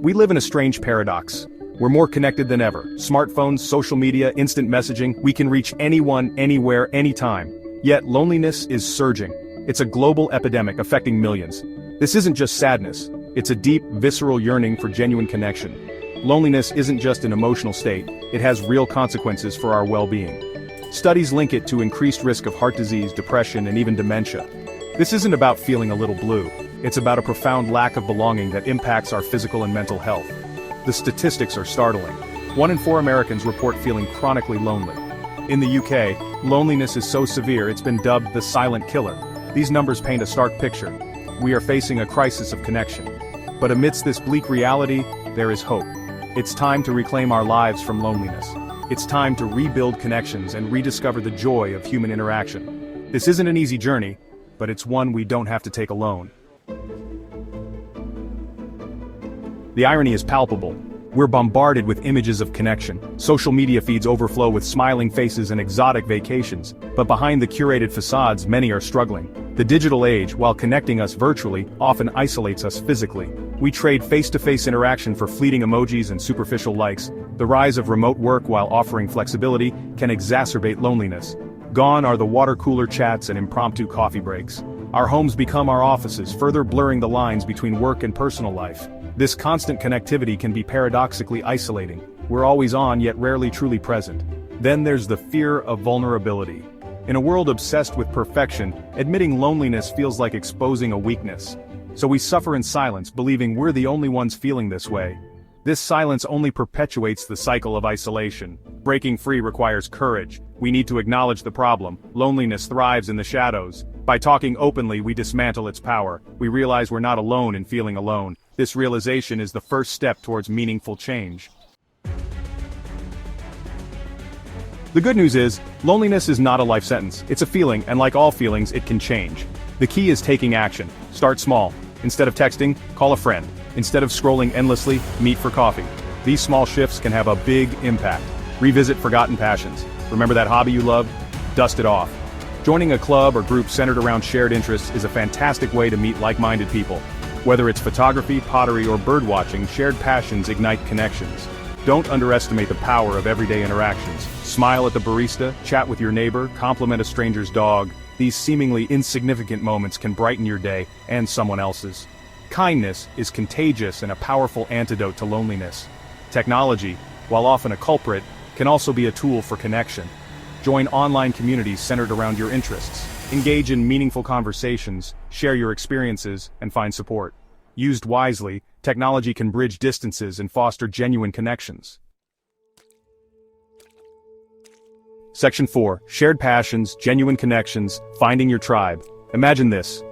We live in a strange paradox. We're more connected than ever. Smartphones, social media, instant messaging, we can reach anyone, anywhere, anytime. Yet loneliness is surging. It's a global epidemic affecting millions. This isn't just sadness. It's a deep, visceral yearning for genuine connection. Loneliness isn't just an emotional state, it has real consequences for our well-being. Studies link it to increased risk of heart disease, depression, and even dementia. This isn't about feeling a little blue. It's about a profound lack of belonging that impacts our physical and mental health. The statistics are startling. 1 in 4 Americans report feeling chronically lonely. In the UK, loneliness is so severe it's been dubbed the silent killer. These numbers paint a stark picture. We are facing a crisis of connection. But amidst this bleak reality, there is hope. It's time to reclaim our lives from loneliness. It's time to rebuild connections and rediscover the joy of human interaction. This isn't an easy journey, but it's one we don't have to take alone. The irony is palpable. We're bombarded with images of connection. Social media feeds overflow with smiling faces and exotic vacations, but behind the curated facades, many are struggling. The digital age, while connecting us virtually, often isolates us physically. We trade face-to-face interaction for fleeting emojis and superficial likes. The rise of remote work, while offering flexibility, can exacerbate loneliness. Gone are the water cooler chats and impromptu coffee breaks. Our homes become our offices, further blurring the lines between work and personal life. This constant connectivity can be paradoxically isolating. We're always on yet rarely truly present. Then there's the fear of vulnerability. In a world obsessed with perfection, admitting loneliness feels like exposing a weakness. So we suffer in silence, believing we're the only ones feeling this way. This silence only perpetuates the cycle of isolation. Breaking free requires courage. We need to acknowledge the problem. Loneliness thrives in the shadows. By talking openly, we dismantle its power. We realize we're not alone in feeling alone. This realization is the first step towards meaningful change. The good news is, loneliness is not a life sentence. It's a feeling, and like all feelings, it can change. The key is taking action. Start small. Instead of texting, call a friend. Instead of scrolling endlessly, meet for coffee. These small shifts can have a big impact. Revisit forgotten passions. Remember that hobby you loved? Dust it off. Joining a club or group centered around shared interests is a fantastic way to meet like-minded people. Whether it's photography, pottery, or birdwatching, shared passions ignite connections. Don't underestimate the power of everyday interactions. Smile at the barista, chat with your neighbor, compliment a stranger's dog. These seemingly insignificant moments can brighten your day and someone else's. Kindness is contagious and a powerful antidote to loneliness. Technology, while often a culprit, can also be a tool for connection. Join online communities centered around your interests. Engage in meaningful conversations, share your experiences, and find support. Used wisely, technology can bridge distances and foster genuine connections. Section 4. Shared passions, genuine connections, finding your tribe. Imagine this.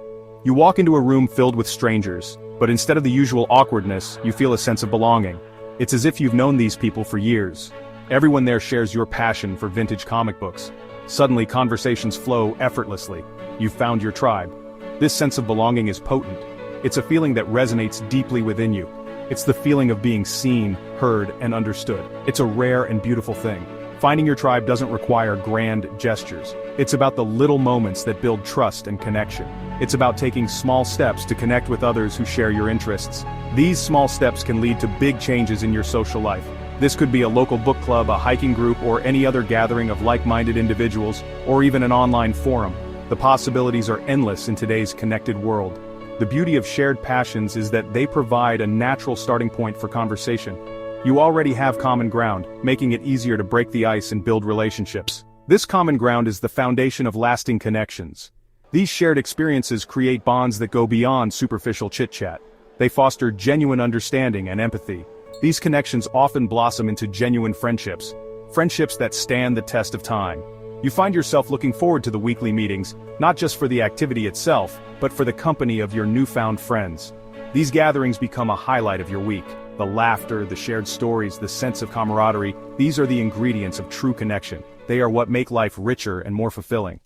You walk into a room filled with strangers, but instead of the usual awkwardness, you feel a sense of belonging. It's as if you've known these people for years. Everyone there shares your passion for vintage comic books. Suddenly, conversations flow effortlessly. You've found your tribe. This sense of belonging is potent. It's a feeling that resonates deeply within you. It's the feeling of being seen, heard, and understood. It's a rare and beautiful thing. Finding your tribe doesn't require grand gestures. It's about the little moments that build trust and connection. It's about taking small steps to connect with others who share your interests. These small steps can lead to big changes in your social life. This could be a local book club, a hiking group, or any other gathering of like-minded individuals, or even an online forum. The possibilities are endless in today's connected world. The beauty of shared passions is that they provide a natural starting point for conversation. You already have common ground, making it easier to break the ice and build relationships. This common ground is the foundation of lasting connections. These shared experiences create bonds that go beyond superficial chit-chat. They foster genuine understanding and empathy. These connections often blossom into genuine friendships. Friendships that stand the test of time. You find yourself looking forward to the weekly meetings, not just for the activity itself, but for the company of your newfound friends. These gatherings become a highlight of your week. The laughter, the shared stories, the sense of camaraderie, these are the ingredients of true connection. They are what make life richer and more fulfilling.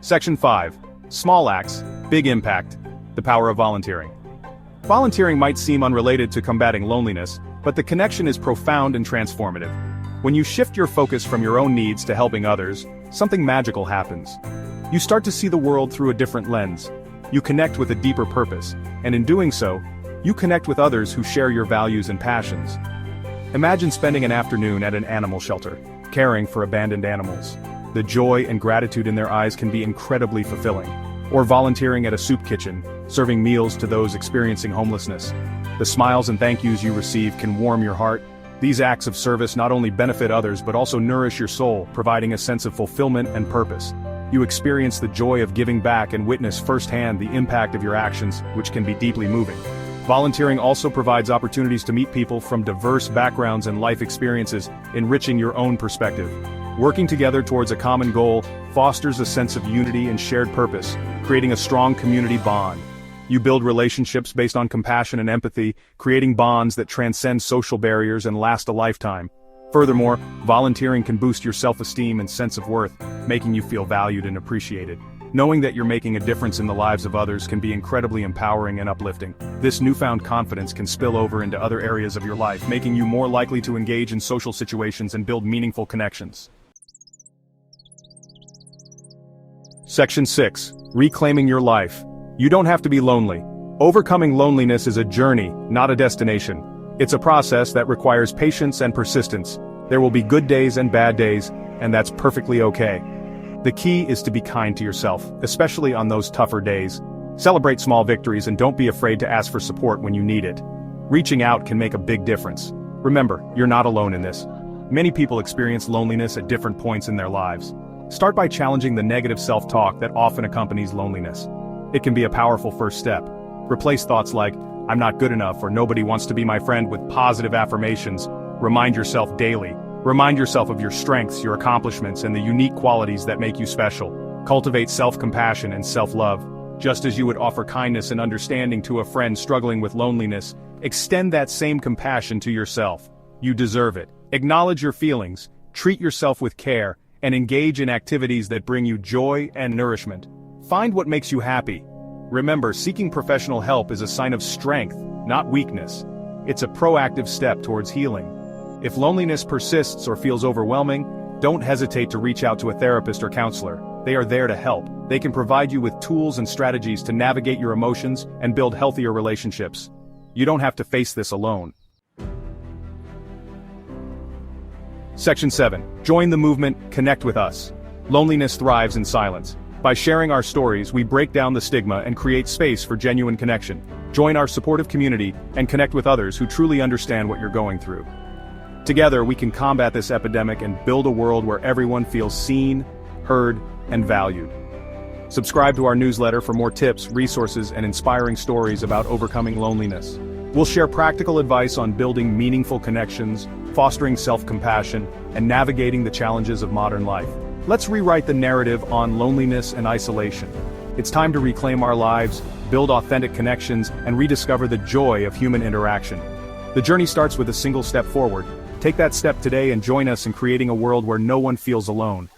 Section 5. Small acts, big impact. The power of volunteering. Volunteering might seem unrelated to combating loneliness, but the connection is profound and transformative. When you shift your focus from your own needs to helping others, something magical happens. You start to see the world through a different lens. You connect with a deeper purpose, and in doing so, you connect with others who share your values and passions. Imagine spending an afternoon at an animal shelter, caring for abandoned animals. The joy and gratitude in their eyes can be incredibly fulfilling. Or volunteering at a soup kitchen, serving meals to those experiencing homelessness. The smiles and thank yous you receive can warm your heart. These acts of service not only benefit others but also nourish your soul, providing a sense of fulfillment and purpose. You experience the joy of giving back and witness firsthand the impact of your actions, which can be deeply moving. Volunteering also provides opportunities to meet people from diverse backgrounds and life experiences, enriching your own perspective. Working together towards a common goal fosters a sense of unity and shared purpose, creating a strong community bond. You build relationships based on compassion and empathy, creating bonds that transcend social barriers and last a lifetime. Furthermore, volunteering can boost your self-esteem and sense of worth, making you feel valued and appreciated. Knowing that you're making a difference in the lives of others can be incredibly empowering and uplifting. This newfound confidence can spill over into other areas of your life, making you more likely to engage in social situations and build meaningful connections. Section 6. Reclaiming your life. You don't have to be lonely. Overcoming loneliness is a journey, not a destination. It's a process that requires patience and persistence. There will be good days and bad days, and that's perfectly okay. The key is to be kind to yourself, especially on those tougher days. Celebrate small victories and don't be afraid to ask for support when you need it. Reaching out can make a big difference. Remember, you're not alone in this. Many people experience loneliness at different points in their lives. Start by challenging the negative self-talk that often accompanies loneliness. It can be a powerful first step. Replace thoughts like, "I'm not good enough" or "nobody wants to be my friend" with positive affirmations. Remind yourself daily. Remind yourself of your strengths, your accomplishments, and the unique qualities that make you special. Cultivate self-compassion and self-love. Just as you would offer kindness and understanding to a friend struggling with loneliness, extend that same compassion to yourself. You deserve it. Acknowledge your feelings, treat yourself with care, and engage in activities that bring you joy and nourishment. Find what makes you happy. Remember, seeking professional help is a sign of strength, not weakness. It's a proactive step towards healing. If loneliness persists or feels overwhelming, don't hesitate to reach out to a therapist or counselor. They are there to help. They can provide you with tools and strategies to navigate your emotions and build healthier relationships. You don't have to face this alone. Section 7. Join the movement, connect with us. Loneliness thrives in silence. By sharing our stories, we break down the stigma and create space for genuine connection. Join our supportive community and connect with others who truly understand what you're going through. Together, we can combat this epidemic and build a world where everyone feels seen, heard, and valued. Subscribe to our newsletter for more tips, resources, and inspiring stories about overcoming loneliness. We'll share practical advice on building meaningful connections, fostering self-compassion, and navigating the challenges of modern life. Let's rewrite the narrative on loneliness and isolation. It's time to reclaim our lives, build authentic connections, and rediscover the joy of human interaction. The journey starts with a single step forward. Take that step today and join us in creating a world where no one feels alone.